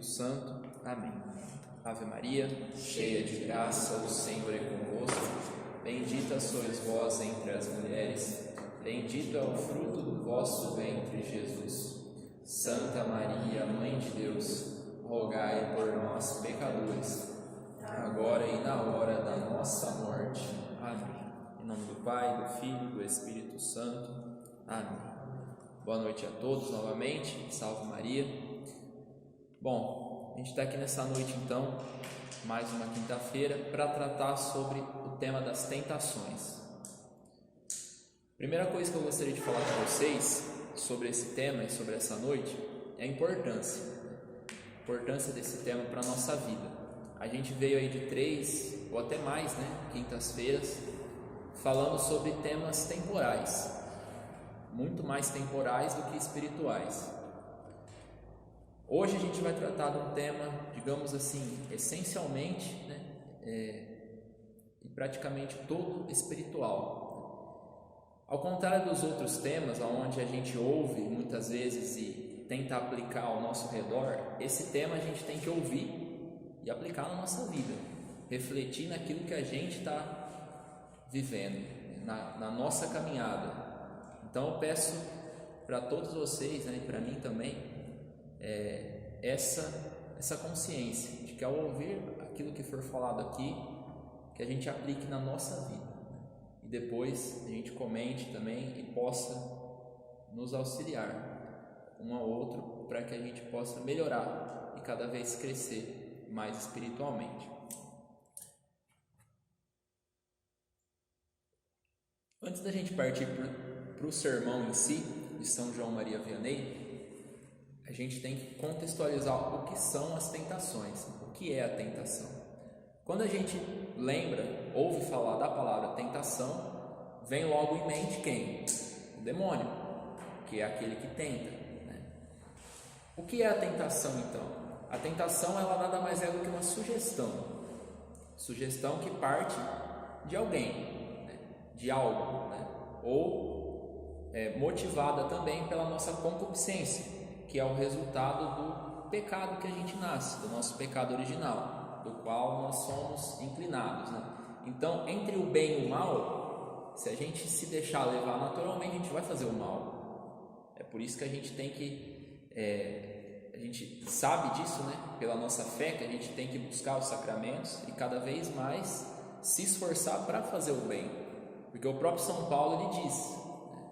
Santo. Amém. Ave Maria, cheia de graça, o Senhor é convosco. Bendita sois vós entre as mulheres, bendito é o fruto do vosso ventre, Jesus. Santa Maria, Mãe de Deus, rogai por nós, pecadores, agora e na hora da nossa morte. Amém. Em nome do Pai, do Filho e do Espírito Santo. Amém. Boa noite a todos novamente. Salve Maria. Bom, a gente está aqui nessa noite então, mais uma quinta-feira, para tratar sobre o tema das tentações. Primeira coisa que eu gostaria de falar com vocês sobre esse tema e sobre essa noite é a importância desse tema para a nossa vida. A gente veio aí de 3 ou até mais, quintas-feiras, falando sobre temas temporais, muito mais temporais do que espirituais. Hoje a gente vai tratar de um tema, digamos assim, essencialmente, e praticamente todo espiritual. Ao contrário dos outros temas, onde a gente ouve muitas vezes e tenta aplicar ao nosso redor, esse tema a gente tem que ouvir e aplicar na nossa vida, refletir naquilo que a gente está vivendo, na nossa caminhada. Então eu peço para todos vocês, e para mim também, essa consciência de que ao ouvir aquilo que for falado aqui, que a gente aplique na nossa vida, e depois a gente comente também e possa nos auxiliar um ao outro para que a gente possa melhorar e cada vez crescer mais espiritualmente. Antes da gente partir para o sermão em si, de São João Maria Vianney, a gente tem que contextualizar o que são as tentações, o que é a tentação. Quando a gente ouve falar da palavra tentação, vem logo em mente quem? O demônio, que é aquele que tenta. O que é a tentação então? A tentação ela nada mais é do que uma sugestão que parte de alguém, de algo, ou motivada também pela nossa concupiscência, que é o resultado do pecado que a gente nasce, do nosso pecado original, do qual nós somos inclinados. Então, entre o bem e o mal, se a gente se deixar levar naturalmente, a gente vai fazer o mal. É por isso que a gente tem que, a gente sabe disso, pela nossa fé, que a gente tem que buscar os sacramentos e cada vez mais se esforçar para fazer o bem. Porque o próprio São Paulo, ele diz,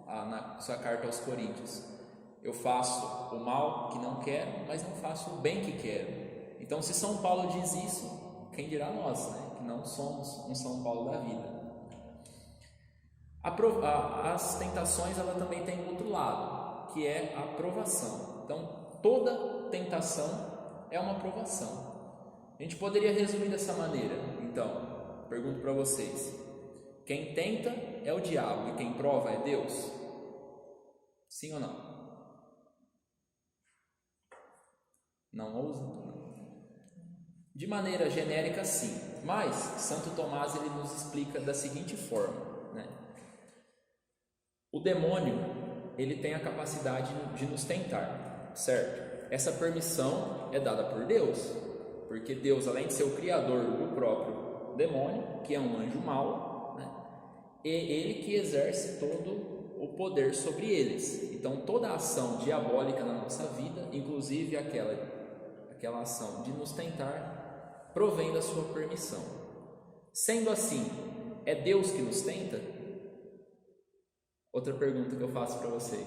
na sua carta aos Coríntios: eu faço o mal que não quero, mas não faço o bem que quero. Então, se São Paulo diz isso, quem dirá nós, que não somos um São Paulo da vida. As tentações, ela também tem outro lado, que é a provação. Então, toda tentação é uma provação. A gente poderia resumir dessa maneira. Então, pergunto para vocês: quem tenta é o diabo e quem prova é Deus? Sim ou não? Não ousam? De maneira genérica, sim. Mas Santo Tomás ele nos explica da seguinte forma, O demônio ele tem a capacidade de nos tentar, certo? Essa permissão é dada por Deus, porque Deus, além de ser o criador do próprio demônio, que é um anjo mau, é ele que exerce todo o poder sobre eles. Então toda a ação diabólica na nossa vida, inclusive aquela ação de nos tentar, provém da sua permissão. Sendo assim, é Deus que nos tenta? Outra pergunta que eu faço para vocês.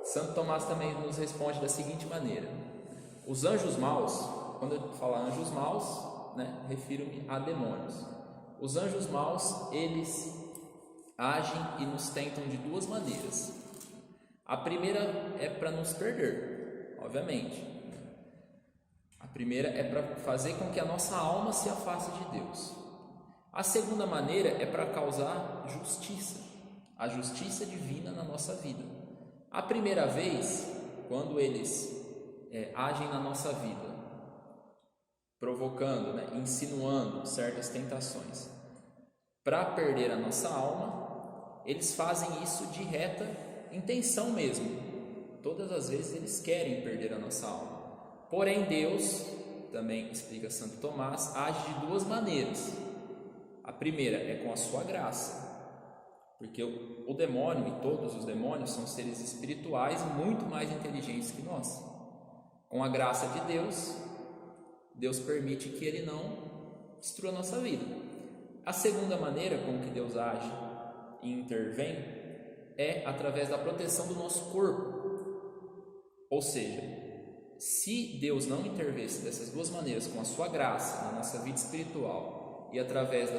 Santo Tomás também nos responde da seguinte maneira: os anjos maus, quando eu falar anjos maus, refiro-me a demônios. Os anjos maus, eles agem e nos tentam de duas maneiras. A primeira é para nos perder, obviamente. A primeira é para fazer com que a nossa alma se afaste de Deus. A segunda maneira é para causar justiça, a justiça divina na nossa vida. A primeira vez, quando eles agem na nossa vida, provocando, insinuando certas tentações para perder a nossa alma, eles fazem isso de reta intenção mesmo, todas as vezes eles querem perder a nossa alma. Porém, Deus, também explica Santo Tomás, age de duas maneiras. A primeira é com a sua graça, porque o demônio e todos os demônios são seres espirituais muito mais inteligentes que nós. Com a graça de Deus, Deus permite que ele não destrua a nossa vida. A segunda maneira com que Deus age e intervém é através da proteção do nosso corpo. Ou seja, se Deus não intervesse dessas duas maneiras, com a sua graça na nossa vida espiritual e através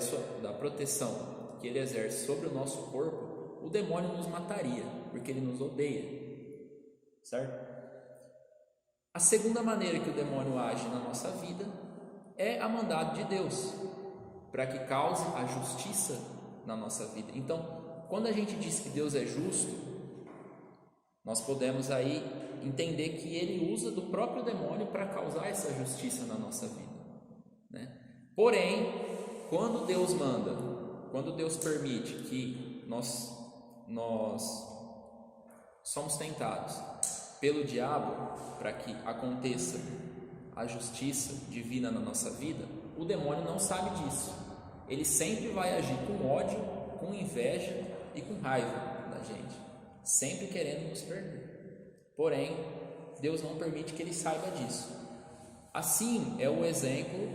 da proteção que ele exerce sobre o nosso corpo, o demônio nos mataria, porque ele nos odeia, certo? A segunda maneira que o demônio age na nossa vida é a mandado de Deus, para que cause a justiça na nossa vida. Então, quando a gente diz que Deus é justo, nós podemos aí entender que ele usa do próprio demônio para causar essa justiça na nossa vida, né? Porém, quando Deus manda, quando Deus permite que nós somos tentados pelo diabo para que aconteça a justiça divina na nossa vida, o demônio não sabe disso. Ele sempre vai agir com ódio, com inveja e com raiva da gente, sempre querendo nos perder. Porém, Deus não permite que ele saiba disso. Assim é o exemplo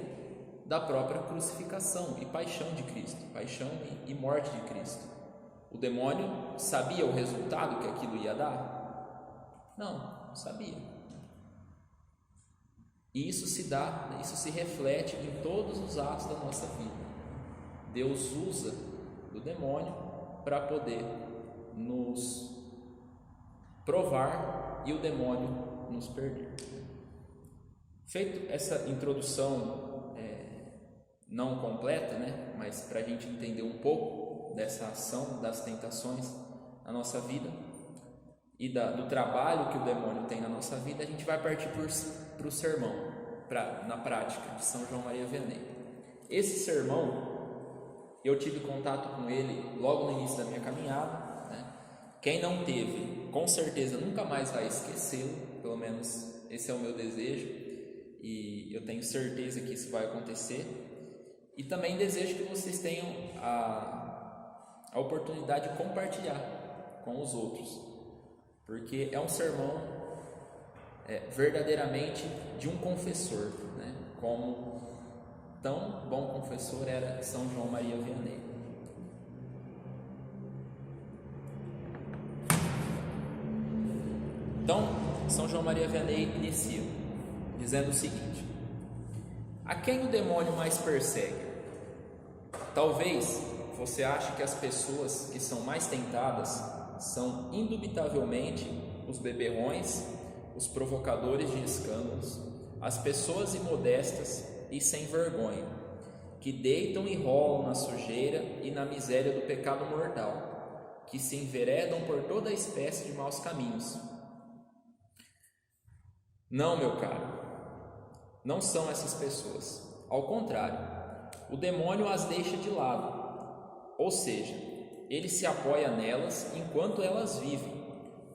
da própria crucificação e paixão de Cristo, paixão e morte de Cristo. O demônio sabia o resultado que aquilo ia dar? Não sabia. E isso se reflete em todos os atos da nossa vida. Deus usa do demônio para poder nos provar e o demônio nos perder. Feito essa introdução não completa, né? Mas para a gente entender um pouco dessa ação das tentações na nossa vida e do trabalho que o demônio tem na nossa vida, a gente vai partir para o sermão, na prática de São João Maria Vianney. Esse sermão, eu tive contato com ele logo no início da minha caminhada, né? Quem não teve, com certeza nunca mais vai esquecê-lo, pelo menos esse é o meu desejo, e eu tenho certeza que isso vai acontecer. E também desejo que vocês tenham a oportunidade de compartilhar com os outros, porque é um sermão verdadeiramente de um confessor, né? Como tão bom confessor era São João Maria Vianney. Então, São João Maria Vianney inicia dizendo o seguinte: a quem o demônio mais persegue? Talvez você ache que as pessoas que são mais tentadas são indubitavelmente os beberrões, os provocadores de escândalos, as pessoas imodestas e sem vergonha, que deitam e rolam na sujeira e na miséria do pecado mortal, que se enveredam por toda espécie de maus caminhos. Não, meu caro, não são essas pessoas. Ao contrário, o demônio as deixa de lado, ou seja, ele se apoia nelas enquanto elas vivem,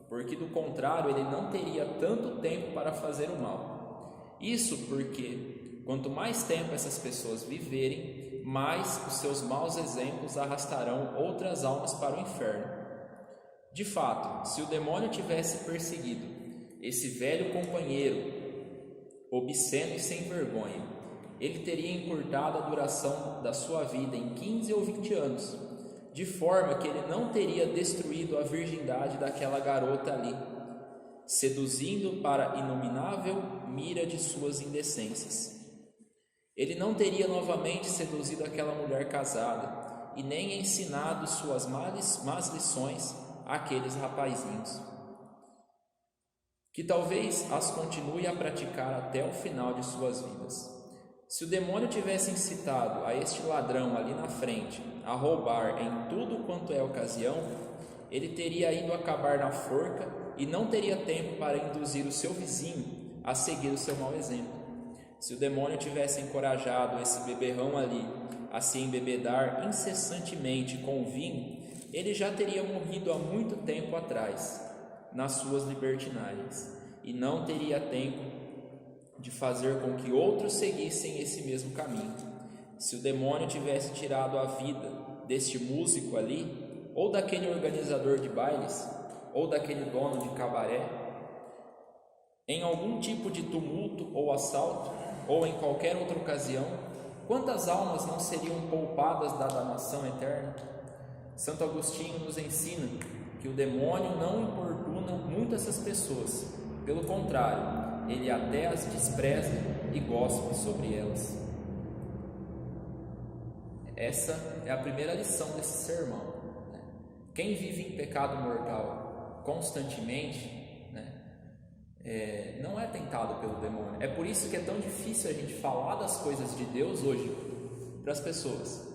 porque do contrário ele não teria tanto tempo para fazer o mal. Isso porque quanto mais tempo essas pessoas viverem, mais os seus maus exemplos arrastarão outras almas para o inferno. De fato, se o demônio tivesse perseguido esse velho companheiro, obsceno e sem vergonha, ele teria encurtado a duração da sua vida em 15 ou 20 anos, de forma que ele não teria destruído a virgindade daquela garota ali, seduzindo para a inominável mira de suas indecências. Ele não teria novamente seduzido aquela mulher casada e nem ensinado suas más lições àqueles rapazinhos, que talvez as continue a praticar até o final de suas vidas. Se o demônio tivesse incitado a este ladrão ali na frente a roubar em tudo quanto é ocasião, ele teria ido acabar na forca e não teria tempo para induzir o seu vizinho a seguir o seu mau exemplo. Se o demônio tivesse encorajado esse beberrão ali a se embebedar incessantemente com o vinho, ele já teria morrido há muito tempo atrás. nas suas libertinagens, e não teria tempo de fazer com que outros seguissem esse mesmo caminho. Se o demônio tivesse tirado a vida deste músico ali, ou daquele organizador de bailes, ou daquele dono de cabaré, em algum tipo de tumulto ou assalto, ou em qualquer outra ocasião, quantas almas não seriam poupadas da danação eterna? Santo Agostinho nos ensina que o demônio não importuna muito essas pessoas, pelo contrário, ele até as despreza e gospe sobre elas. Essa é a primeira lição desse sermão. Quem vive em pecado mortal constantemente, não é tentado pelo demônio. É por isso que é tão difícil a gente falar das coisas de Deus hoje para as pessoas.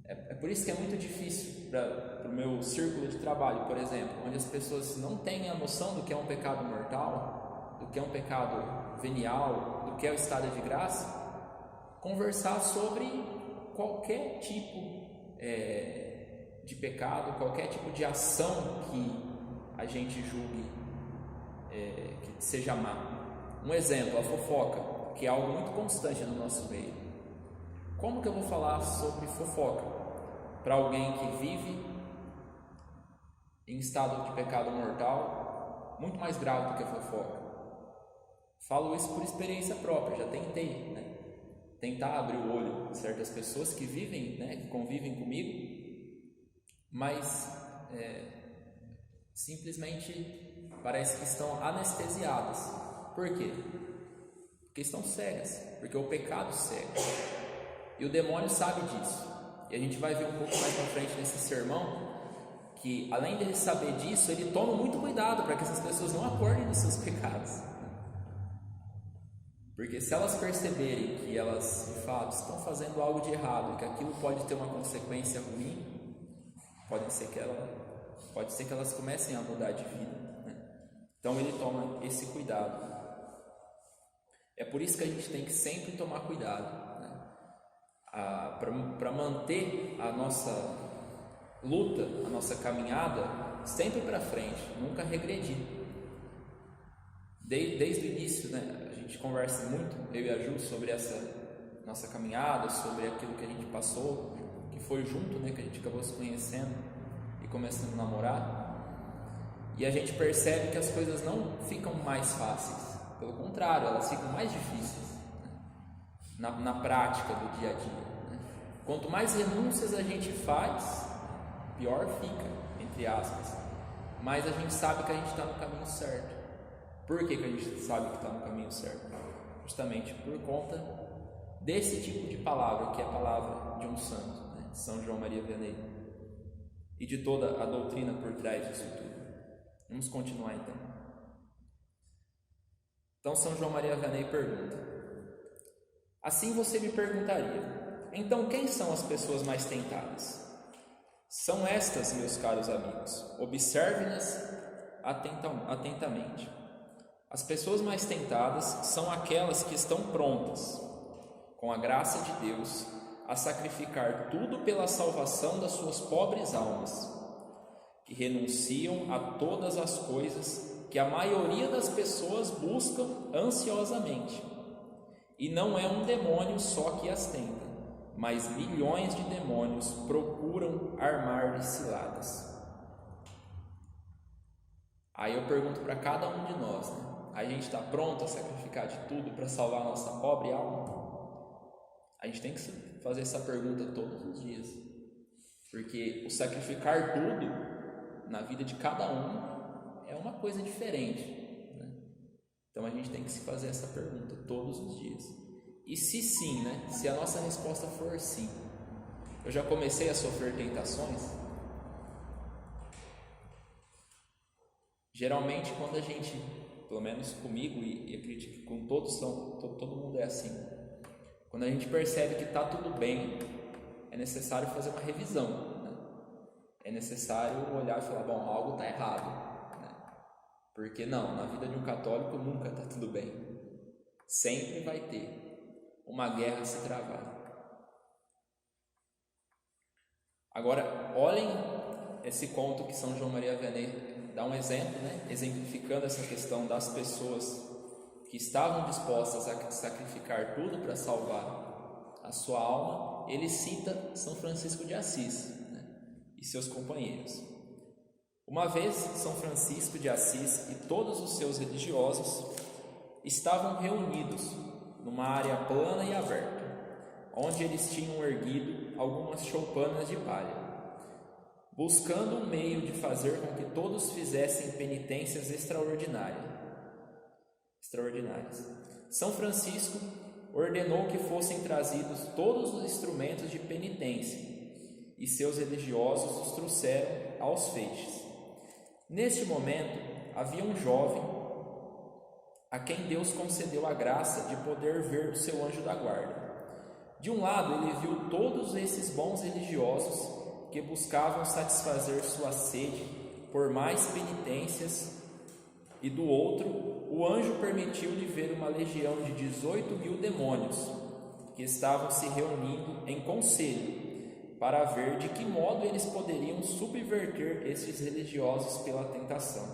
É por isso que é muito difícil para o meu círculo de trabalho, por exemplo, onde as pessoas não têm a noção do que é um pecado mortal, do que é um pecado venial, do que é o estado de graça, conversar sobre qualquer tipo de pecado, qualquer tipo de ação que a gente julgue que seja má. Um exemplo, a fofoca, que é algo muito constante no nosso meio. Como que eu vou falar sobre fofoca para alguém que vive em estado de pecado mortal muito mais grave do que a fofoca? Falo isso por experiência própria, já tentei, tentar abrir o olho de certas pessoas que vivem, que convivem comigo, mas simplesmente parece que estão anestesiadas. Por quê? Porque estão cegas, porque o pecado cega, e o demônio sabe disso. E a gente vai ver um pouco mais para frente nesse sermão que, além dele saber disso, ele toma muito cuidado para que essas pessoas não acordem dos seus pecados. Porque se elas perceberem que elas, de fato, estão fazendo algo de errado e que aquilo pode ter uma consequência ruim, pode ser que elas comecem a mudar de vida. Então ele toma esse cuidado. É por isso que a gente tem que sempre tomar cuidado, para manter a nossa luta, a nossa caminhada sempre para frente, nunca regredir. Desde o início, a gente conversa muito, eu e a Ju, sobre essa nossa caminhada, sobre aquilo que a gente passou, que foi junto, que a gente acabou se conhecendo e começando a namorar, e a gente percebe que as coisas não ficam mais fáceis, pelo contrário, elas ficam mais difíceis na prática do dia a dia. Quanto mais renúncias a gente faz, pior fica, entre aspas, mas a gente sabe que a gente está no caminho certo. Por que a gente sabe que está no caminho certo? Justamente por conta desse tipo de palavra, que é a palavra de um santo, São João Maria Vianney, e de toda a doutrina por trás disso tudo. Vamos continuar então. Então São João Maria Vianney pergunta: assim você me perguntaria, então quem são as pessoas mais tentadas? São estas, meus caros amigos, observe-nas atentamente. As pessoas mais tentadas são aquelas que estão prontas, com a graça de Deus, a sacrificar tudo pela salvação das suas pobres almas, que renunciam a todas as coisas que a maioria das pessoas buscam ansiosamente. E não é um demônio só que as tenta, mas milhões de demônios procuram armar-lhe ciladas. Aí eu pergunto para cada um de nós, a gente está pronto a sacrificar de tudo para salvar a nossa pobre alma? A gente tem que fazer essa pergunta todos os dias, porque o sacrificar tudo na vida de cada um é uma coisa diferente, Então a gente tem que se fazer essa pergunta todos os dias. E se sim, se a nossa resposta for sim, eu já comecei a sofrer tentações? Geralmente quando a gente, pelo menos comigo e acredito que com todos todo mundo é assim, quando a gente percebe que está tudo bem, é necessário fazer uma revisão, É necessário olhar e falar, bom, algo está errado, Porque não, na vida de um católico nunca está tudo bem. Sempre vai ter uma guerra a se travar. Agora, olhem esse conto que São João Maria Vianney dá um exemplo, né? Exemplificando essa questão das pessoas que estavam dispostas a sacrificar tudo para salvar a sua alma. Ele cita São Francisco de Assis, né? E seus companheiros. Uma vez, São Francisco de Assis e todos os seus religiosos estavam reunidos numa área plana e aberta, onde eles tinham erguido algumas choupanas de palha, buscando um meio de fazer com que todos fizessem penitências extraordinárias. São Francisco ordenou que fossem trazidos todos os instrumentos de penitência, e seus religiosos os trouxeram aos feixes. Neste momento, havia um jovem a quem Deus concedeu a graça de poder ver o seu anjo da guarda. De um lado, ele viu todos esses bons religiosos que buscavam satisfazer sua sede por mais penitências, e do outro, o anjo permitiu-lhe ver uma legião de 18.000 demônios que estavam se reunindo em conselho para ver de que modo eles poderiam subverter esses religiosos pela tentação.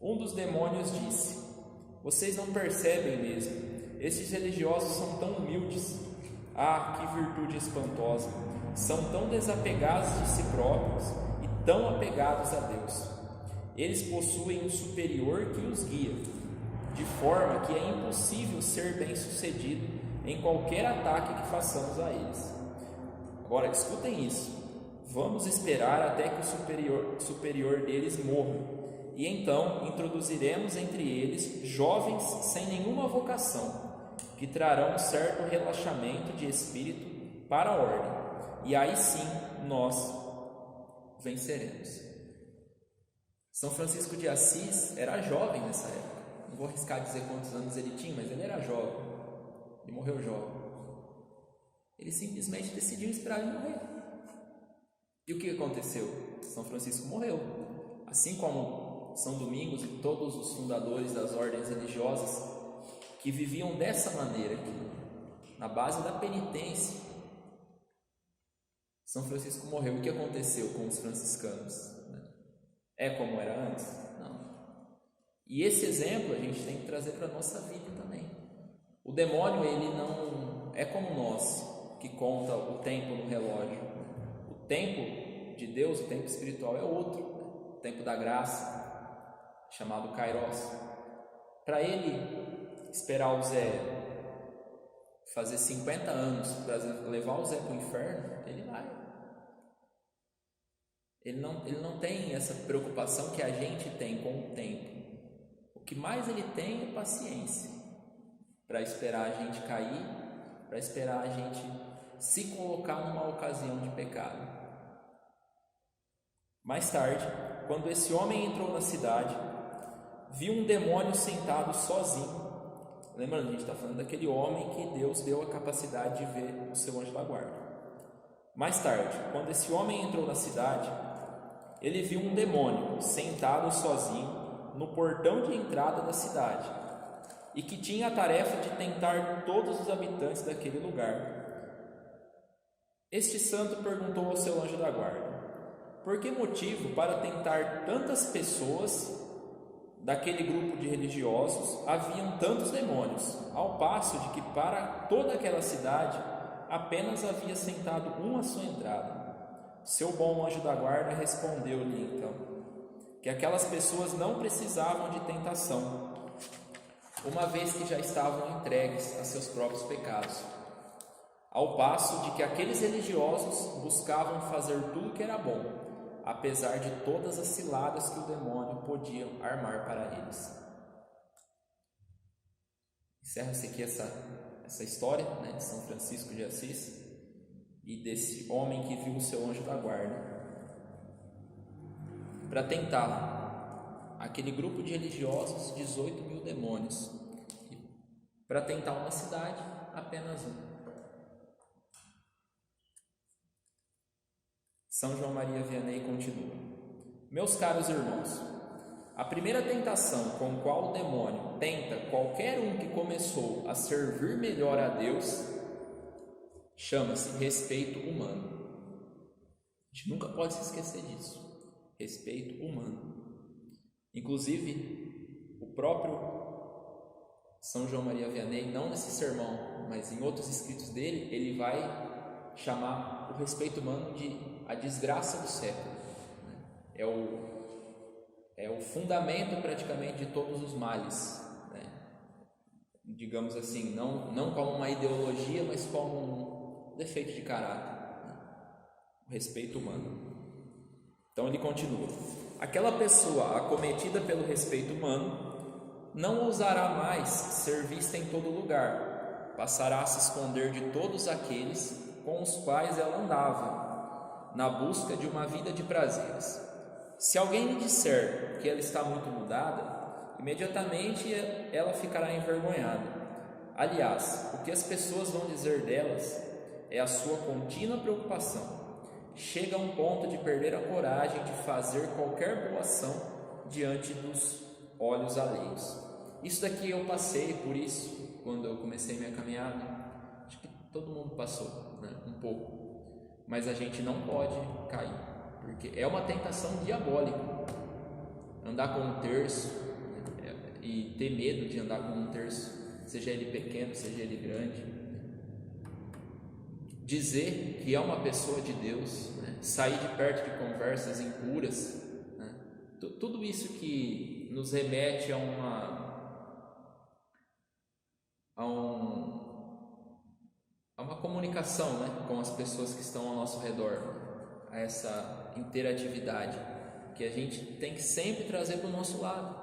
Um dos demônios disse: "Vocês não percebem mesmo? Esses religiosos são tão humildes. Ah, que virtude espantosa! São tão desapegados de si próprios e tão apegados a Deus. Eles possuem um superior que os guia, de forma que é impossível ser bem-sucedido em qualquer ataque que façamos a eles." Agora, escutem isso. Vamos esperar até que o superior deles morra, e então introduziremos entre eles jovens sem nenhuma vocação, que trarão um certo relaxamento de espírito para a ordem, e aí sim nós venceremos. São Francisco de Assis era jovem nessa época. Não vou arriscar dizer quantos anos ele tinha, mas ele era jovem. Ele morreu jovem. Ele simplesmente decidiu esperar ele morrer. E o que aconteceu? São Francisco morreu. Assim como São Domingos e todos os fundadores das ordens religiosas que viviam dessa maneira aqui, na base da penitência. São Francisco morreu. O que aconteceu com os franciscanos? É como era antes? Não. E esse exemplo a gente tem que trazer para a nossa vida também. O demônio, ele não é como nós, que conta o tempo no relógio. O tempo de Deus, o tempo espiritual é outro, o tempo da graça, chamado Kairos. Para ele esperar o Zé fazer 50 anos para levar o Zé para o inferno, ele vai. Ele não tem essa preocupação que a gente tem com o tempo. O que mais ele tem é paciência para esperar a gente cair, para esperar a gente se colocar numa ocasião de pecado. Mais tarde, quando esse homem entrou na cidade, viu um demônio sentado sozinho. Lembrando, a gente está falando daquele homem que Deus deu a capacidade de ver o seu anjo da guarda. Mais tarde, quando esse homem entrou na cidade, ele viu um demônio sentado sozinho no portão de entrada da cidade, e que tinha a tarefa de tentar todos os habitantes daquele lugar. Este santo perguntou ao seu anjo da guarda: por que motivo para tentar tantas pessoas daquele grupo de religiosos haviam tantos demônios, ao passo de que para toda aquela cidade apenas havia sentado um à sua entrada? Seu bom anjo da guarda respondeu-lhe então que aquelas pessoas não precisavam de tentação, uma vez que já estavam entregues a seus próprios pecados, ao passo de que aqueles religiosos buscavam fazer tudo que era bom, apesar de todas as ciladas que o demônio podia armar para eles. Encerra-se aqui essa história, né, de São Francisco de Assis e desse homem que viu o seu anjo da guarda para tentar aquele grupo de religiosos, 18.000 demônios, e para tentar uma cidade, apenas um. São João Maria Vianney continua: meus caros irmãos, a primeira tentação com qual o demônio tenta qualquer um que começou a servir melhor a Deus chama-se respeito humano. A gente nunca pode se esquecer disso. Respeito humano. Inclusive, o próprio São João Maria Vianney, não nesse sermão, mas em outros escritos dele, ele vai chamar o respeito humano de a desgraça do século. É o fundamento praticamente de todos os males, né? Digamos assim, não como uma ideologia, mas como um defeito de caráter, né? O respeito humano. Então ele continua: aquela pessoa acometida pelo respeito humano não ousará mais ser vista em todo lugar, passará a se esconder de todos aqueles com os quais ela andava, na busca de uma vida de prazeres. Se alguém lhe disser que ela está muito mudada, imediatamente ela ficará envergonhada. Aliás, o que as pessoas vão dizer delas é a sua contínua preocupação. Chega a um ponto de perder a coragem de fazer qualquer boa ação diante dos olhos alheios. Isso daqui eu passei por isso quando eu comecei minha caminhada. Acho que todo mundo passou, né? Um pouco. Mas a gente não pode cair, porque é uma tentação diabólica andar com um terço, né? E ter medo de andar com um terço, seja ele pequeno, seja ele grande. Dizer que é uma pessoa de Deus, né? Sair de perto de conversas impuras, né? Tudo isso que nos remete a uma comunicação, né? Com as pessoas que estão ao nosso redor, a essa interatividade que a gente tem que sempre trazer para o nosso lado,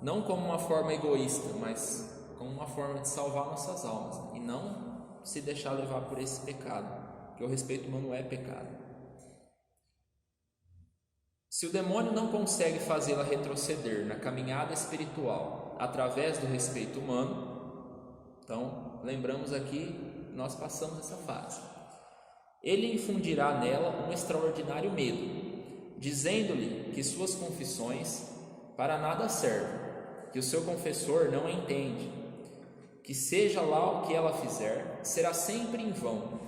não como uma forma egoísta, mas como uma forma de salvar nossas almas, né? E não se deixar levar por esse pecado, porque o respeito humano é pecado. Se o demônio não consegue fazê-la retroceder na caminhada espiritual através do respeito humano, então lembramos aqui, nós passamos essa fase. Ele infundirá nela um extraordinário medo, dizendo-lhe que suas confissões para nada servem, que o seu confessor não a entende, que seja lá o que ela fizer, será sempre em vão,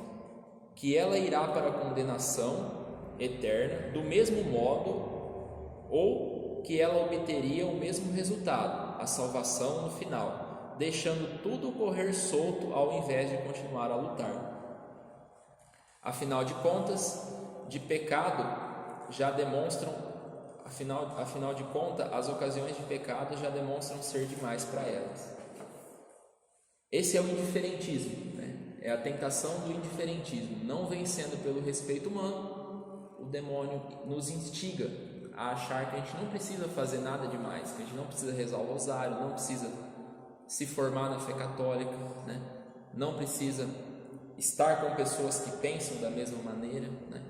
que ela irá para a condenação eterna do mesmo modo, ou que ela obteria o mesmo resultado, a salvação no final, deixando tudo correr solto ao invés de continuar a lutar. Afinal de contas, de pecado já demonstram, afinal de contas, as ocasiões de pecado já demonstram ser demais para elas. Esse é o indiferentismo, né? É a tentação do indiferentismo. Não vencendo pelo respeito humano, o demônio nos instiga a achar que a gente não precisa fazer nada demais, que a gente não precisa rezar o rosário, não precisa se formar na fé católica, né? Não precisa estar com pessoas que pensam da mesma maneira, né?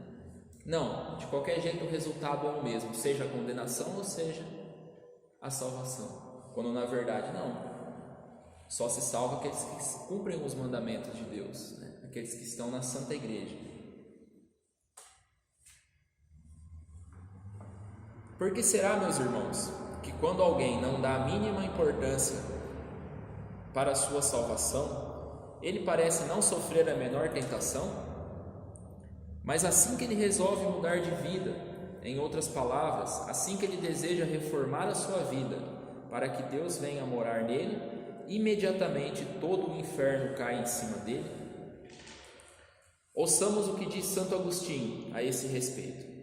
Não, de qualquer jeito o resultado é o mesmo, seja a condenação ou seja a salvação, quando na verdade não. Só se salva aqueles que cumprem os mandamentos de Deus, né? Aqueles que estão na Santa Igreja. Por que será, meus irmãos, que quando alguém não dá a mínima importância para a sua salvação, ele parece não sofrer a menor tentação? Mas assim que ele resolve mudar de vida, em outras palavras, assim que ele deseja reformar a sua vida para que Deus venha morar nele, imediatamente todo o inferno cai em cima dele? Ouçamos o que diz Santo Agostinho a esse respeito.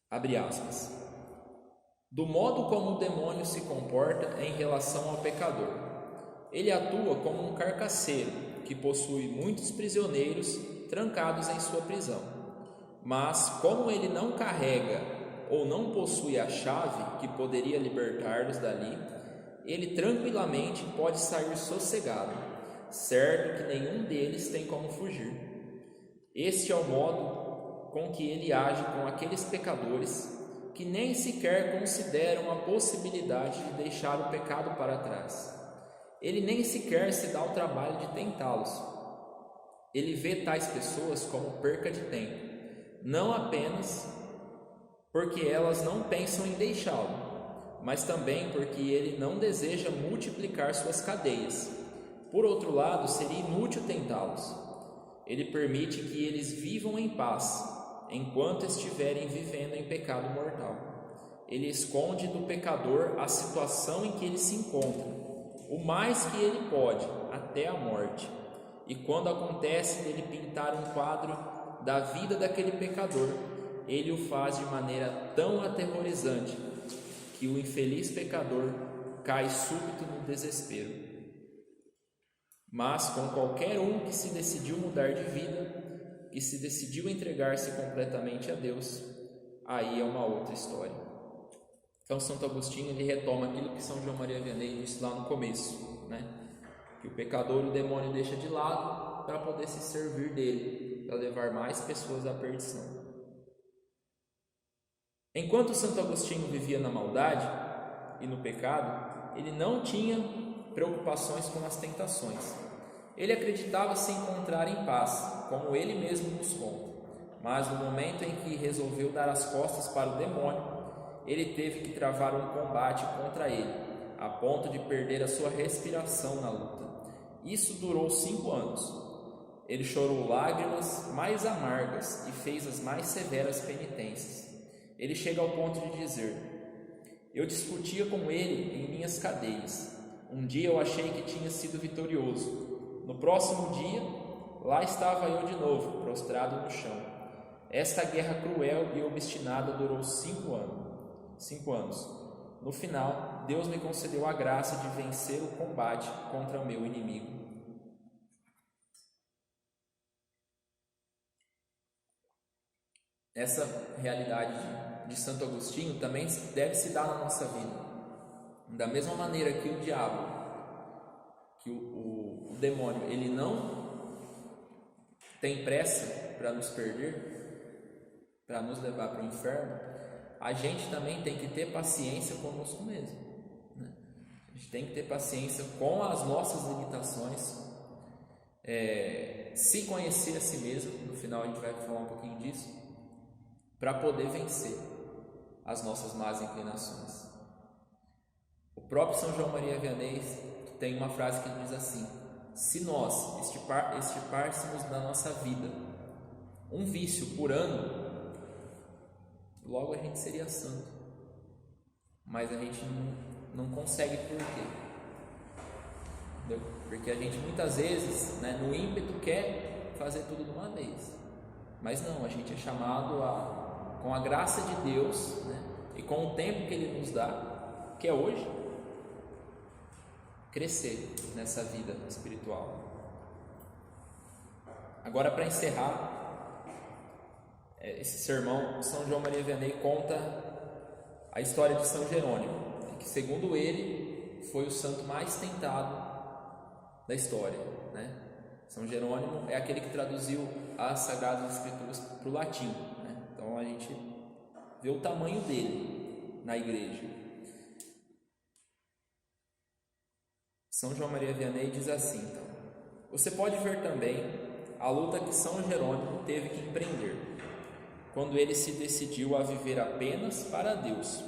Abre aspas. Do modo como o demônio se comporta em relação ao pecador, ele atua como um carcaceiro que possui muitos prisioneiros trancados em sua prisão. Mas como ele não carrega ou não possui a chave que poderia libertar-los dali, ele tranquilamente pode sair sossegado, certo que nenhum deles tem como fugir. Este é o modo com que ele age com aqueles pecadores que nem sequer consideram a possibilidade de deixar o pecado para trás. Ele nem sequer se dá o trabalho de tentá-los. Ele vê tais pessoas como perca de tempo, não apenas porque elas não pensam em deixá-lo, mas também porque ele não deseja multiplicar suas cadeias. Por outro lado, seria inútil tentá-los. Ele permite que eles vivam em paz, enquanto estiverem vivendo em pecado mortal. ele esconde do pecador a situação em que ele se encontra, o mais que ele pode, até a morte. E quando acontece dele pintar um quadro da vida daquele pecador, ele o faz de maneira tão aterrorizante que o infeliz pecador cai súbito no desespero. Mas com qualquer um que se decidiu mudar de vida, que se decidiu entregar-se completamente a Deus, aí é uma outra história. Então Santo Agostinho ele retoma aquilo que São João Maria Vianney disse lá no começo, né? Que o pecador e o demônio deixa de lado para poder se servir dele, para levar mais pessoas à perdição. Enquanto Santo Agostinho vivia na maldade e no pecado, ele não tinha preocupações com as tentações. Ele acreditava se encontrar em paz, como ele mesmo nos conta. Mas no momento em que resolveu dar as costas para o demônio, ele teve que travar um combate contra ele, a ponto de perder a sua respiração na luta. Isso durou 5 anos. Ele chorou lágrimas mais amargas e fez as mais severas penitências. Ele chega ao ponto de dizer: eu discutia com ele em minhas cadeias. Um dia eu achei que tinha sido vitorioso. No próximo dia, lá estava eu de novo, prostrado no chão. Esta guerra cruel e obstinada durou 5 anos. No final, Deus me concedeu a graça de vencer o combate contra o meu inimigo. Essa realidade de Santo Agostinho também deve se dar na nossa vida. Da mesma maneira que o diabo, que o demônio, ele não tem pressa para nos perder, para nos levar para o inferno, a gente também tem que ter paciência conosco mesmo, né? A gente tem que ter paciência com as nossas limitações, se conhecer a si mesmo. No final a gente vai falar um pouquinho disso, para poder vencer as nossas más inclinações. O próprio São João Maria Vianney tem uma frase que diz assim: se nós extirpássemos da nossa vida um vício por ano, logo a gente seria santo. Mas a gente não consegue. Por quê? Entendeu? Porque a gente muitas vezes, né, no ímpeto, quer fazer tudo de uma vez. Mas não, a gente é chamado a, com a graça de Deus, né, e com o tempo que Ele nos dá, que é hoje, crescer nessa vida espiritual. Agora, para encerrar esse sermão, São João Maria Vianney conta a história de São Jerônimo, que segundo ele foi o santo mais tentado da história, né? São Jerônimo é aquele que traduziu as Sagradas Escrituras para o latim, né? Então a gente vê o tamanho dele na igreja. São João Maria Vianney diz assim, então: você pode ver também a luta que São Jerônimo teve que empreender, quando ele se decidiu a viver apenas para Deus,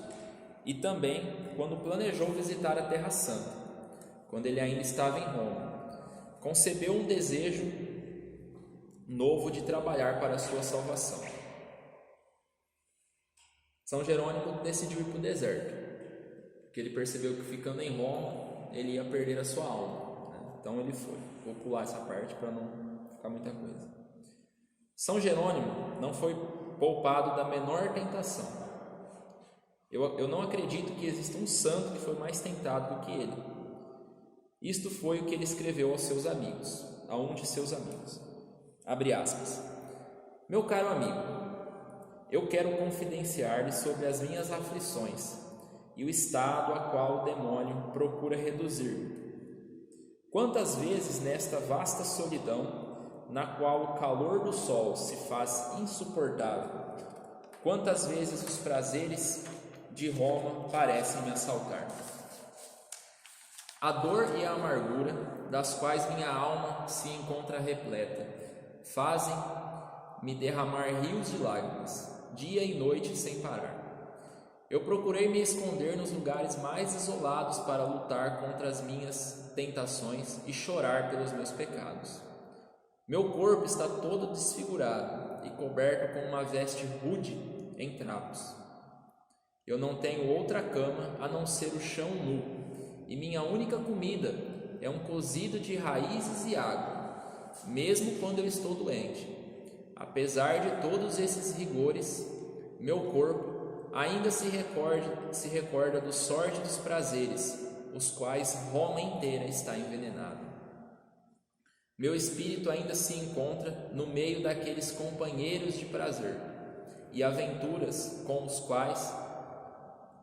e também quando planejou visitar a Terra Santa, quando ele ainda estava em Roma. Concebeu um desejo novo de trabalhar para a sua salvação. São Jerônimo decidiu ir para o deserto, porque ele percebeu que ficando em Roma ele ia perder a sua alma, né? Então ele foi. Vou pular essa parte para não ficar muita coisa. São Jerônimo não foi poupado da menor tentação. Eu não acredito que exista um santo que foi mais tentado do que ele. Isto foi o que ele escreveu aos seus amigos, a um de seus amigos. Abre aspas. Meu caro amigo, eu quero confidenciar-lhe sobre as minhas aflições e o estado a qual o demônio procura reduzir-me. Quantas vezes nesta vasta solidão, na qual o calor do sol se faz insuportável, quantas vezes os prazeres de Roma parecem me assaltar. A dor e a amargura, das quais minha alma se encontra repleta, fazem-me derramar rios de lágrimas, dia e noite sem parar. Eu procurei me esconder nos lugares mais isolados para lutar contra as minhas tentações e chorar pelos meus pecados. Meu corpo está todo desfigurado e coberto com uma veste rude em trapos. Eu não tenho outra cama a não ser o chão nu, e minha única comida é um cozido de raízes e água, mesmo quando eu estou doente. Apesar de todos esses rigores, meu corpo ainda se recorda do sórdidos prazeres, os quais Roma inteira está envenenada. Meu espírito ainda se encontra no meio daqueles companheiros de prazer e aventuras com os quais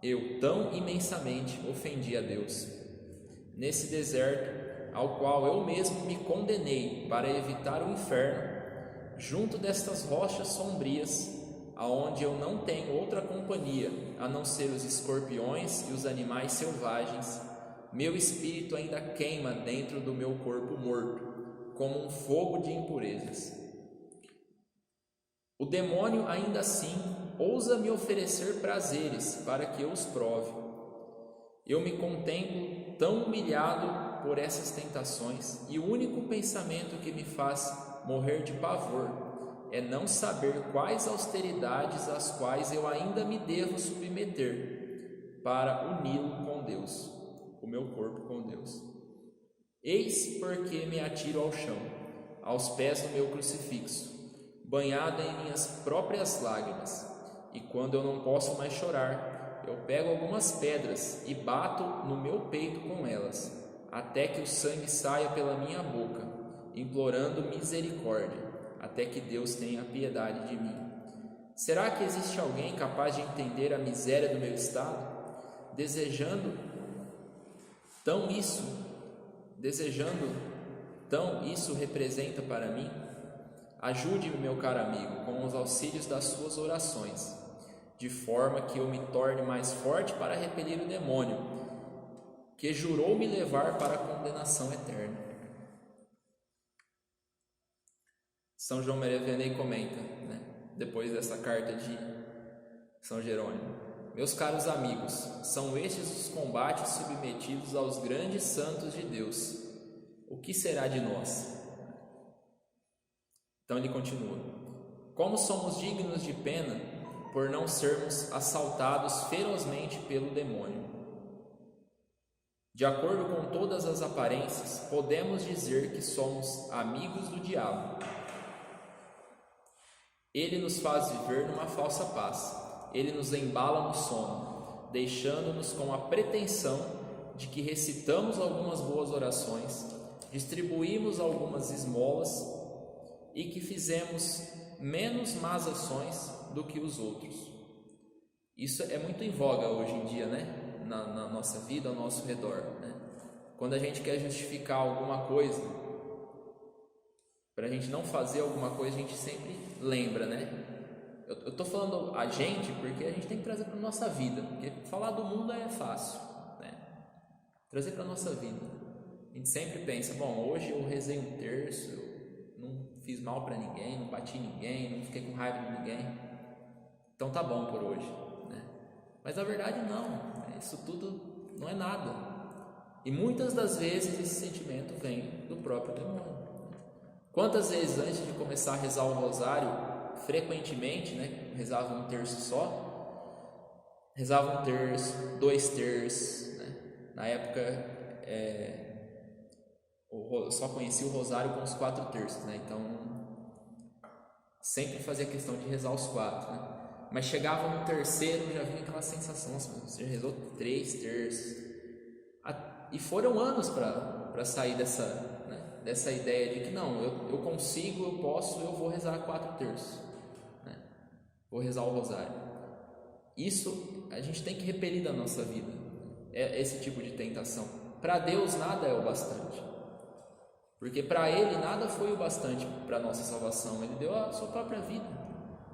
eu tão imensamente ofendi a Deus. Nesse deserto, ao qual eu mesmo me condenei para evitar o inferno, junto destas rochas sombrias, aonde eu não tenho outra companhia a não ser os escorpiões e os animais selvagens, meu espírito ainda queima dentro do meu corpo morto, como um fogo de impurezas. O demônio ainda assim ousa me oferecer prazeres para que eu os prove. Eu me contemplo tão humilhado por essas tentações, e o único pensamento que me faz morrer de pavor é não saber quais austeridades às quais eu ainda me devo submeter para uni-lo com Deus, o meu corpo com Deus. Eis porque me atiro ao chão, aos pés do meu crucifixo, banhado em minhas próprias lágrimas, e quando eu não posso mais chorar, eu pego algumas pedras e bato no meu peito com elas, até que o sangue saia pela minha boca, implorando misericórdia, até que Deus tenha piedade de mim. Será que existe alguém capaz de entender a miséria do meu estado, desejando tão isso representa para mim? Ajude-me, meu caro amigo, com os auxílios das suas orações, de forma que eu me torne mais forte para repelir o demônio, que jurou me levar para a condenação eterna. São João Maria Vianney comenta, depois dessa carta de São Jerônimo: meus caros amigos, são estes os combates submetidos aos grandes santos de Deus. O que será de nós? Então ele continua: como somos dignos de pena por não sermos assaltados ferozmente pelo demônio. De acordo com todas as aparências, podemos dizer que somos amigos do diabo. Ele nos faz viver numa falsa paz. Ele nos embala no sono, deixando-nos com a pretensão de que recitamos algumas boas orações, distribuímos algumas esmolas e que fizemos menos más ações do que os outros. Isso é muito em voga hoje em dia, na nossa vida, ao nosso redor, Quando a gente quer justificar alguma coisa, para a gente não fazer alguma coisa, a gente sempre lembra, Eu estou falando a gente porque a gente tem que trazer para a nossa vida, porque falar do mundo é fácil, Trazer para a nossa vida. A gente sempre pensa: bom, hoje eu rezei um terço, eu não fiz mal para ninguém, não bati ninguém, não fiquei com raiva de ninguém, então tá bom por hoje, Mas na verdade não, isso tudo não é nada. E muitas das vezes esse sentimento vem do próprio demônio. Quantas vezes antes de começar a rezar o rosário, frequentemente, rezava um terço só, rezava um terço, 2 terços, Na época eu só conhecia o rosário com os 4 terços, Então sempre fazia questão de rezar os 4, Mas chegava no terceiro, já vinha aquela sensação: nossa, você já rezou 3 terços. E foram anos para sair dessa ideia de que não, eu consigo, eu posso, eu vou rezar 4 terços, Vou rezar o rosário. Isso a gente tem que repelir da nossa vida, esse tipo de tentação. Para Deus nada é o bastante, porque para Ele nada foi o bastante para a nossa salvação. Ele deu a sua própria vida.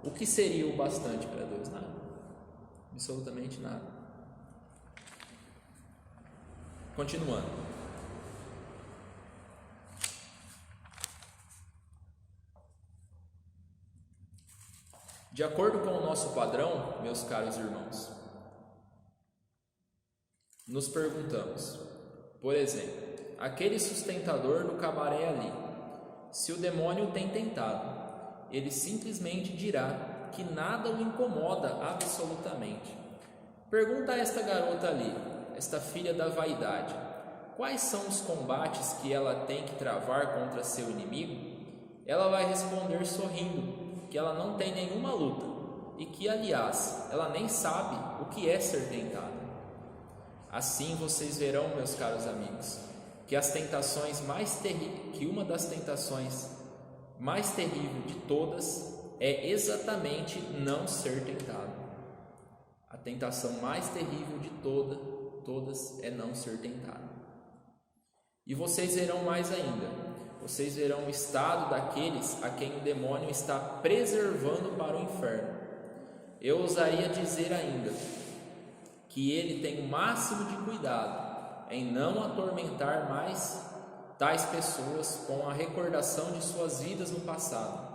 O que seria o bastante para Deus? Nada, absolutamente nada. Continuando. De acordo com o nosso padrão, meus caros irmãos, nos perguntamos, por exemplo, aquele sustentador do cabaré ali, se o demônio o tem tentado, ele simplesmente dirá que nada o incomoda absolutamente. Pergunta a esta garota ali, esta filha da vaidade, quais são os combates que ela tem que travar contra seu inimigo? Ela vai responder sorrindo que ela não tem nenhuma luta e que, aliás, ela nem sabe o que é ser tentada. Assim vocês verão, meus caros amigos, que uma das tentações mais terríveis de todas é exatamente não ser tentado. A tentação mais terrível de todas é não ser tentado. E vocês verão mais ainda. Vocês verão o estado daqueles a quem o demônio está preservando para o inferno. Eu ousaria dizer ainda que ele tem o máximo de cuidado em não atormentar mais tais pessoas com a recordação de suas vidas no passado.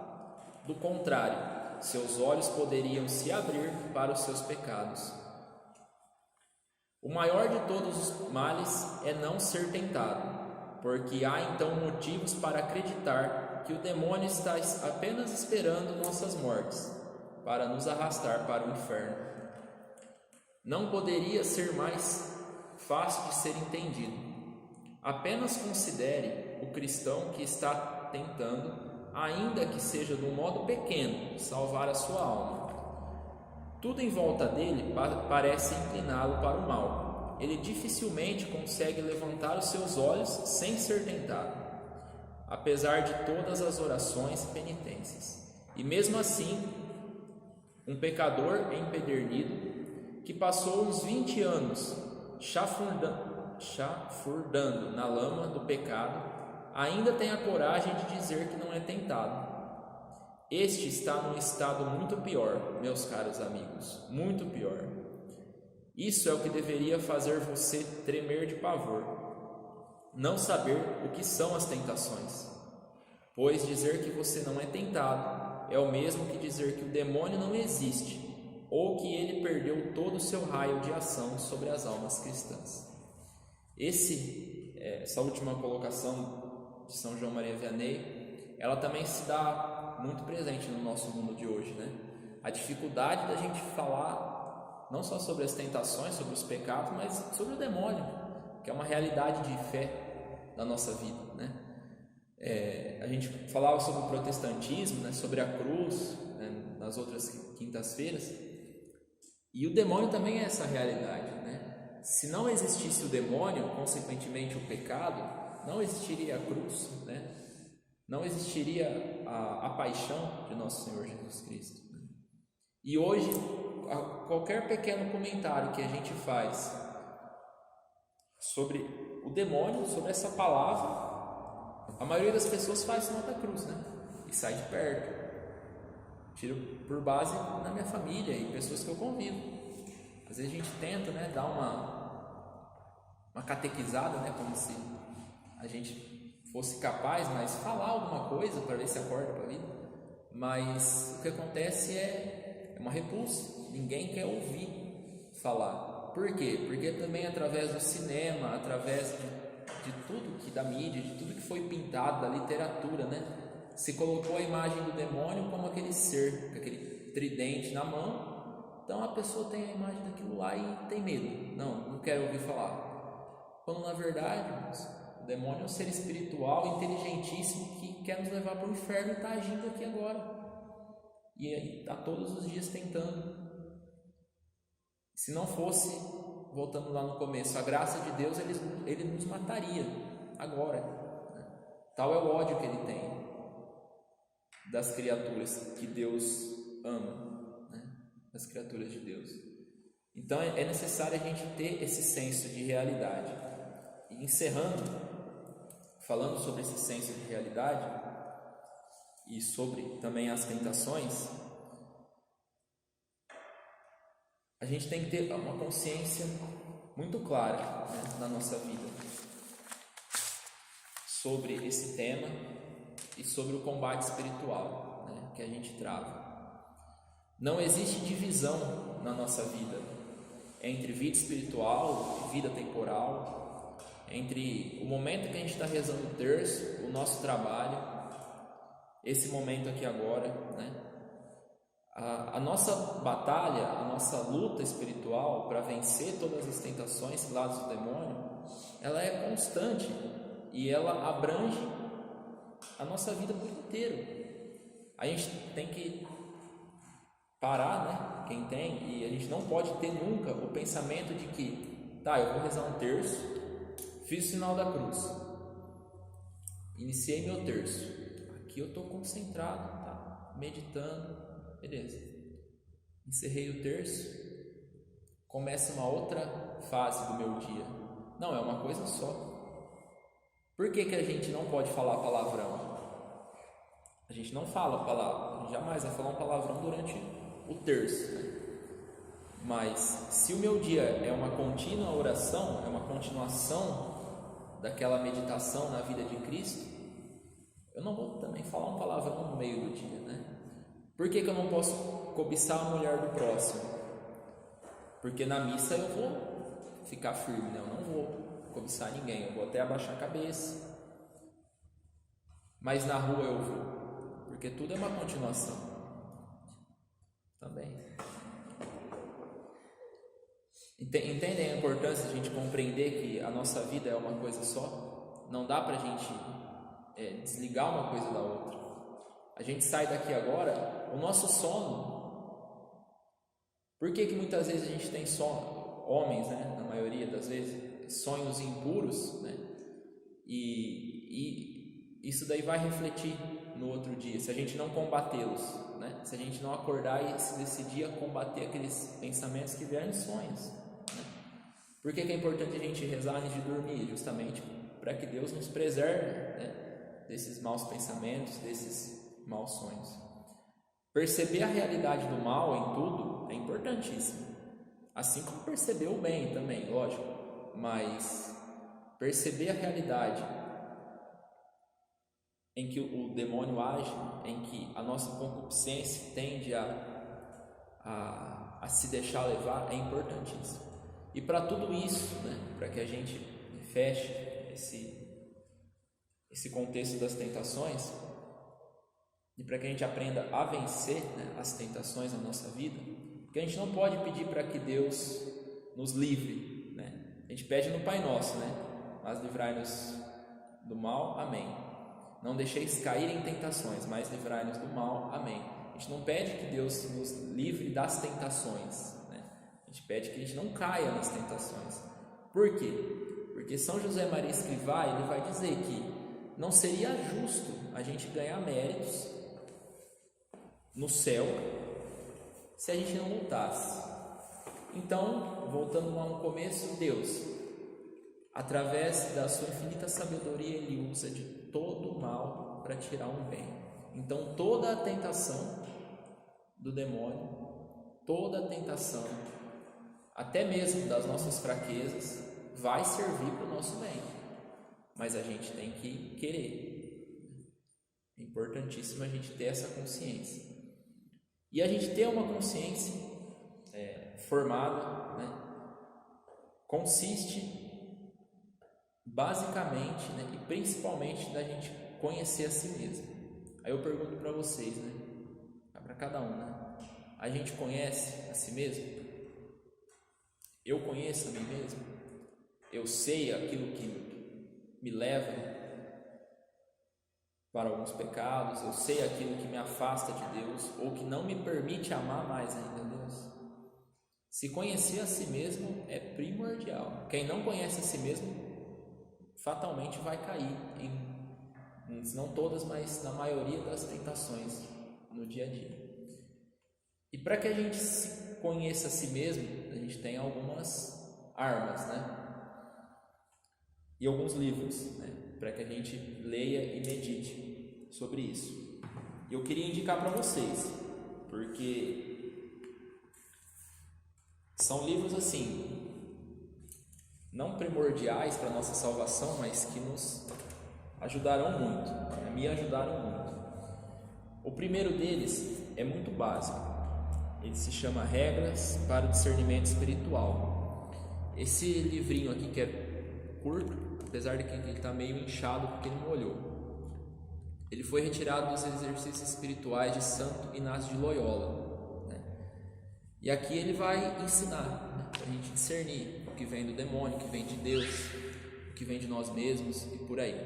Do contrário, seus olhos poderiam se abrir para os seus pecados. O maior de todos os males é não ser tentado, porque há então motivos para acreditar que o demônio está apenas esperando nossas mortes para nos arrastar para o inferno. Não poderia ser mais fácil de ser entendido. Apenas considere o cristão que está tentando, ainda que seja de um modo pequeno, salvar a sua alma. Tudo em volta dele parece incliná-lo para o mal. Ele dificilmente consegue levantar os seus olhos sem ser tentado, apesar de todas as orações e penitências. E mesmo assim, um pecador empedernido que passou uns 20 anos chafurdando na lama do pecado, ainda tem a coragem de dizer que não é tentado. Este está num estado muito pior, meus caros amigos, muito pior. Isso é o que deveria fazer você tremer de pavor, não saber o que são as tentações, pois dizer que você não é tentado é o mesmo que dizer que o demônio não existe ou que ele perdeu todo o seu raio de ação sobre as almas cristãs. Essa última colocação de São João Maria Vianney, ela também se dá muito presente no nosso mundo de hoje, né? A dificuldade da gente falar não só sobre as tentações, sobre os pecados, mas sobre o demônio, que é uma realidade de fé da nossa vida, né? A gente falava sobre o protestantismo, né? Sobre a cruz, né? Nas outras quintas-feiras, e o demônio também é essa realidade, né? Se não existisse o demônio, consequentemente o pecado, não existiria a cruz, né? Não existiria a paixão de nosso Senhor Jesus Cristo. E hoje, qualquer pequeno comentário que a gente faz sobre o demônio, sobre essa palavra, a maioria das pessoas faz sinal da cruz, né? E sai de perto. Tiro por base na minha família e pessoas que eu convivo. Às vezes a gente tenta, né, dar uma catequizada, né, como se a gente fosse capaz, mas falar alguma coisa para ver se acorda para a vida. Mas o que acontece é uma repulsa. Ninguém quer ouvir falar. Por quê? Porque também através do cinema, através de tudo que da mídia, de tudo que foi pintado, da literatura, né, se colocou a imagem do demônio como aquele ser, com aquele tridente na mão. Então a pessoa tem a imagem daquilo lá e tem medo. Não quero ouvir falar. Quando na verdade, o demônio é um ser espiritual, inteligentíssimo, que quer nos levar para o inferno e está agindo aqui agora. E está todos os dias tentando. Se não fosse, voltando lá no começo, a graça de Deus, ele nos mataria agora. Tal é o ódio que ele tem das criaturas que Deus ama, né? Das criaturas de Deus. Então é necessário a gente ter esse senso de realidade. E encerrando, falando sobre esse senso de realidade e sobre também as tentações, a gente tem que ter uma consciência muito clara, né, na nossa vida sobre esse tema e sobre o combate espiritual, né, que a gente trava. Não existe divisão na nossa vida entre vida espiritual e vida temporal, entre o momento que a gente está rezando o terço, o nosso trabalho, esse momento aqui agora, né? A nossa batalha, a nossa luta espiritual para vencer todas as tentações, lados do demônio, ela é constante e ela abrange a nossa vida por inteiro. A gente tem que parar, né? Quem tem, e a gente não pode ter nunca o pensamento de que, tá, eu vou rezar um terço, fiz o sinal da cruz, iniciei meu terço, aqui eu estou concentrado, tá? Meditando, beleza, encerrei o terço, começa uma outra fase do meu dia. Não, é uma coisa só. Por que a gente não pode falar palavrão? A gente não fala palavra, a gente jamais vai falar um palavrão durante o terço, né? Mas se o meu dia é uma contínua oração, é uma continuação daquela meditação na vida de Cristo, eu não vou também falar um palavrão no meio do dia, né? Por que eu não posso cobiçar a mulher do próximo? Porque na missa eu vou ficar firme, né? Eu não vou cobiçar ninguém, eu vou até abaixar a cabeça. Mas na rua eu vou, porque tudo é uma continuação também. Entendem a importância de a gente compreender que a nossa vida é uma coisa só? Não dá pra gente desligar uma coisa da outra. A gente sai daqui agora, o nosso sono. Por que muitas vezes a gente tem sono, homens, né, na maioria das vezes, sonhos impuros, né? E isso daí vai refletir no outro dia, se a gente não combatê-los, né? Se a gente não acordar e se decidir a combater aqueles pensamentos que vieram em sonhos, né? Por que é importante a gente rezar antes de dormir? Justamente para que Deus nos preserve, né, desses maus pensamentos, desses maus sonhos. Perceber a realidade do mal em tudo é importantíssimo, assim como perceber o bem também, lógico, mas perceber a realidade em que o demônio age, em que a nossa concupiscência tende a se deixar levar, é importantíssimo. E para tudo isso, né, para que a gente feche esse contexto das tentações, e para que a gente aprenda a vencer, né, as tentações na nossa vida, porque a gente não pode pedir para que Deus nos livre, né? A gente pede no Pai Nosso, né? Mas livrai-nos do mal, amém. Não deixeis cair em tentações, mas livrai-nos do mal, amém. A gente não pede que Deus nos livre das tentações, né? A gente pede que a gente não caia nas tentações. Por quê? Porque São José Maria Escrivá, ele vai dizer que não seria justo a gente ganhar méritos no céu se a gente não lutasse. Então, voltando lá no começo, Deus, através da sua infinita sabedoria, Ele usa de todo o mal para tirar um bem. Então, toda a tentação do demônio, toda a tentação, até mesmo das nossas fraquezas, vai servir para o nosso bem, mas a gente tem que querer. É importantíssimo a gente ter essa consciência. E a gente ter uma consciência formada, né, consiste basicamente, né, e principalmente da gente conhecer a si mesmo. Aí eu pergunto para vocês, né, para cada um, né, a gente conhece a si mesmo? Eu conheço a mim mesmo? Eu sei aquilo que me leva para alguns pecados, eu sei aquilo que me afasta de Deus ou que não me permite amar mais ainda Deus. Se conhecer a si mesmo é primordial. Quem não conhece a si mesmo fatalmente vai cair em, não todas, mas na maioria das tentações no dia a dia. E para que a gente se conheça a si mesmo, a gente tem algumas armas, né? E alguns livros, né, para que a gente leia e medite sobre isso. E eu queria indicar para vocês, porque são livros assim, não primordiais para a nossa salvação, mas que nos ajudarão muito, me ajudaram muito. O primeiro deles é muito básico, ele se chama Regras para o Discernimento Espiritual. Esse livrinho aqui, que é curto, apesar de que ele está meio inchado porque ele molhou, ele foi retirado dos exercícios espirituais de Santo Inácio de Loyola. E aqui ele vai ensinar, para a gente discernir o que vem do demônio, o que vem de Deus, o que vem de nós mesmos e por aí.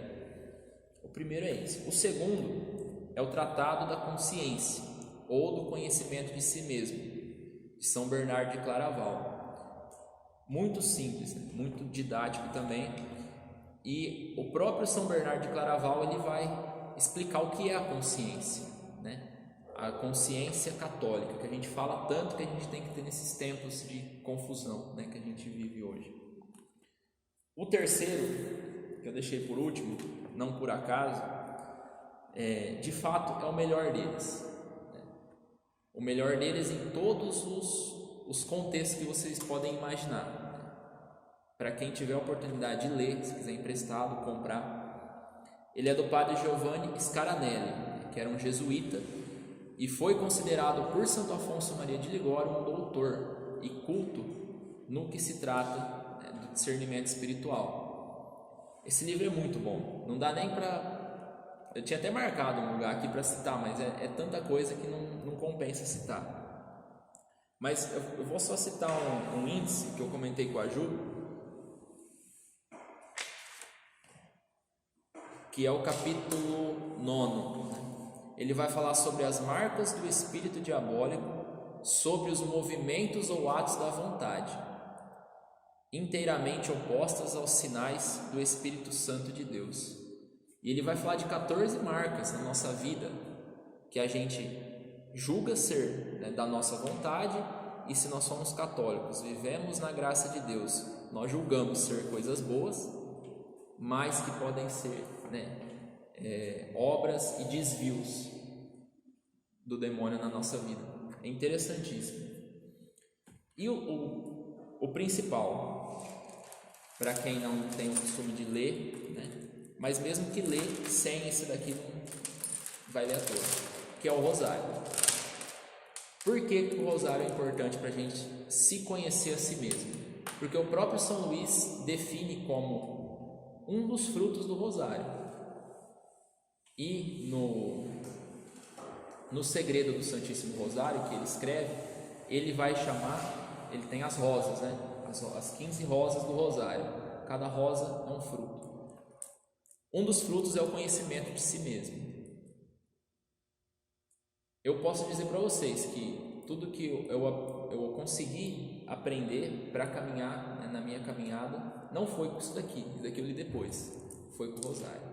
O primeiro é esse. O segundo é o Tratado da Consciência, ou do Conhecimento de Si Mesmo, de São Bernardo de Claraval. Muito simples, muito didático também. E o próprio São Bernardo de Claraval ele vai explicar o que é a consciência, né? A consciência católica, que a gente fala tanto que a gente tem que ter nesses tempos de confusão, né, que a gente vive hoje. O terceiro, que eu deixei por último, não por acaso, de fato é o melhor deles, né? O melhor deles em todos os contextos que vocês podem imaginar. Para quem tiver a oportunidade de ler, se quiser emprestado, comprar. Ele é do padre Giovanni Scaranelli, que era um jesuíta e foi considerado por Santo Afonso Maria de Ligório um doutor e culto no que se trata, né, do discernimento espiritual. Esse livro é muito bom, não dá nem para... Eu tinha até marcado um lugar aqui para citar, mas é tanta coisa que não compensa citar. Mas eu vou só citar um índice que eu comentei com a Ju, que é o capítulo 9, né? Ele vai falar sobre as marcas do espírito diabólico, sobre os movimentos ou atos da vontade, inteiramente opostas aos sinais do Espírito Santo de Deus. E ele vai falar de 14 marcas na nossa vida que a gente julga ser, né, da nossa vontade, e se nós somos católicos, vivemos na graça de Deus, nós julgamos ser coisas boas, mas que podem ser, né, obras e desvios do demônio na nossa vida. É interessantíssimo. E o principal, para quem não tem o costume de ler, né, mas mesmo que lê sem esse daqui não vai ler à toa, que é o rosário. Por que o rosário é importante para a gente se conhecer a si mesmo? Porque o próprio São Luís define como um dos frutos do rosário. E no segredo do Santíssimo Rosário que ele escreve, ele vai chamar, ele tem as rosas, né? As 15 rosas do rosário, cada rosa é um fruto. Um dos frutos é o conhecimento de si mesmo. Eu posso dizer para vocês que tudo que eu consegui aprender para caminhar, né, na minha caminhada, não foi com isso daqui eu li depois, foi com o rosário.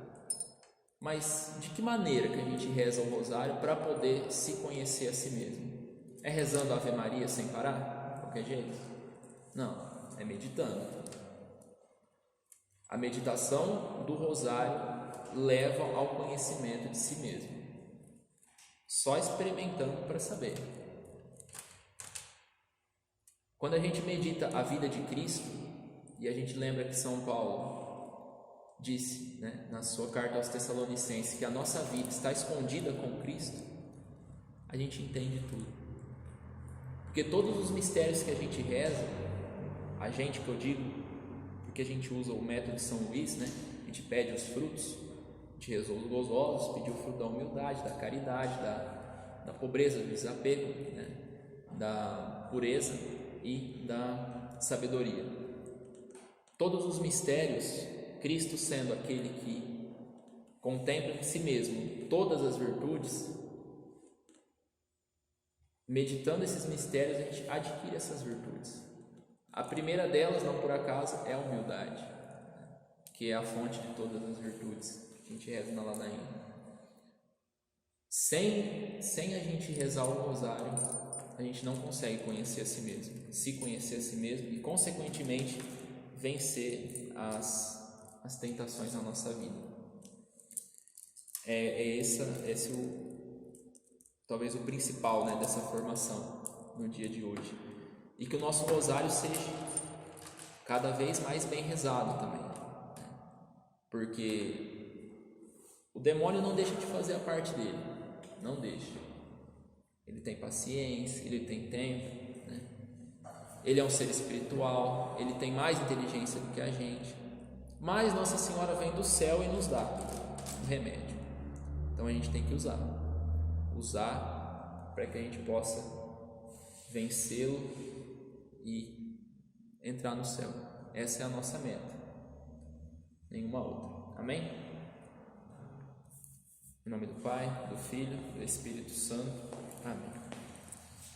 Mas de que maneira que a gente reza o rosário para poder se conhecer a si mesmo? É rezando a Ave Maria sem parar? De qualquer jeito? Não, é meditando. A meditação do rosário leva ao conhecimento de si mesmo. Só experimentando para saber. Quando a gente medita a vida de Cristo, e a gente lembra que São Paulo disse, né, na sua carta aos Tessalonicenses, que a nossa vida está escondida com Cristo, a gente entende tudo. Porque todos os mistérios que a gente reza, a gente que eu digo, porque a gente usa o método de São Luís, né, a gente pede os frutos, a gente rezou os gozosos, pediu o fruto da humildade, da caridade, da pobreza, do desapego, né, da pureza e da sabedoria. Todos os mistérios, Cristo sendo aquele que contempla em si mesmo todas as virtudes, meditando esses mistérios, a gente adquire essas virtudes. A primeira delas, não por acaso, é a humildade, que é a fonte de todas as virtudes. A gente reza na ladainha. Sem a gente rezar o rosário, a gente não consegue conhecer a si mesmo, se conhecer a si mesmo e, consequentemente, vencer as tentações na nossa vida. Esse talvez o principal, né, dessa formação no dia de hoje. E que o nosso rosário seja cada vez mais bem rezado também, né? Porque o demônio não deixa de fazer a parte dele, não deixa. Ele tem paciência, ele tem tempo, né? Ele é um ser espiritual, ele tem mais inteligência do que a gente. Mas Nossa Senhora vem do céu e nos dá um remédio. Então a gente tem que usar para que a gente possa vencê-lo e entrar no céu. Essa é a nossa meta, nenhuma outra. Amém? Em nome do Pai, do Filho, do Espírito Santo. Amém.